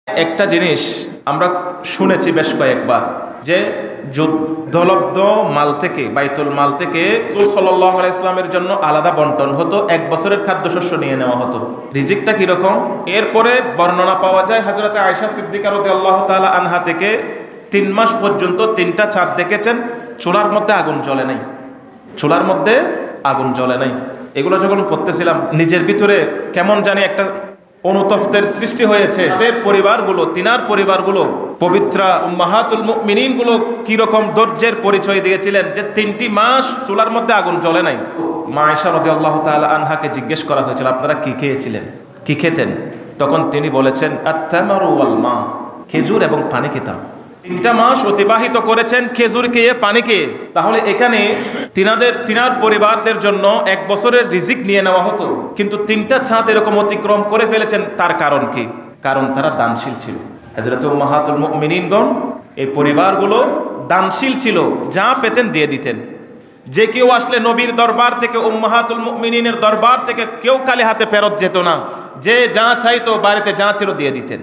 একটা জিনিস আমরা শুনেছি বেশ কয়েকবার যে যুদ্ধলব্ধ মাল থেকে, বাইতুল মাল থেকে রাসূল সাল্লাল্লাহু আলাইহি ইসলামের জন্য আলাদা বন্টন হতো, 1 বছরের খাদ্যশস্য নিয়ে নেওয়া হতো। রিজিকটা কিরকম? এরপরে বর্ণনা পাওয়া যায় হযরতে আয়েশা সিদ্দিকা রাদিয়াল্লাহু তাআলা আনহা থেকে 3 মাস পর্যন্ত 3টা চাঁদ দেখেছেন, চুলার মধ্যে আগুন জ্বলে নাই, চুলার মধ্যে আগুন জ্বলে নাই। এগুলো যখন পড়তেছিলাম নিজের ভিতরে কেমন জানি একটা অনুতপ্তের সৃষ্টি হয়েছে। তাদের পরিবারগুলো, তিনার পরিবারগুলো, পবিত্রা উম্মাহাতুল মুমিনিন গুলো কিরকম ধৈর্যের পরিচয় দিয়েছিলেন যে 3টি মাস চুলার মধ্যে আগুন জ্বলে নাই। মা আয়েশা রাদিয়াল্লাহু তাআলা আনহাকে জিজ্ঞেস করা হয়েছিল, আপনারা কি খেয়েছিলেন, কি খেতেন? তখন তিনি বলেছেন, আত-তামারু ওয়াল মা, খেজুর এবং পানি খেতাম। 3টা মাস অতিবাহিত করেছেন খেজুর খেয়ে, পানি খেয়ে। তাহলে এখানে তিনার পরিবারদের জন্য 1 বছরের রিজিক নিয়ে নেওয়া হতো, কিন্তু 3টা চাঁদ এরকম অতিক্রম করে ফেলেছেন। তার কারণ কি? কারণ তারা দানশীল ছিল। হযরত উম্মাহাতুল মুমিনিনগণ, এই পরিবারগুলো দানশীল ছিল, যা পেতেন দিয়ে দিতেন। যে কেউ আসলে নবীর দরবার থেকে, উম্মাহাতুল মুমিনিনের দরবার থেকে কেউ খালি হাতে ফেরত যেত না। যে যা চাইতো বাড়িতে যা ছিল দিয়ে দিতেন।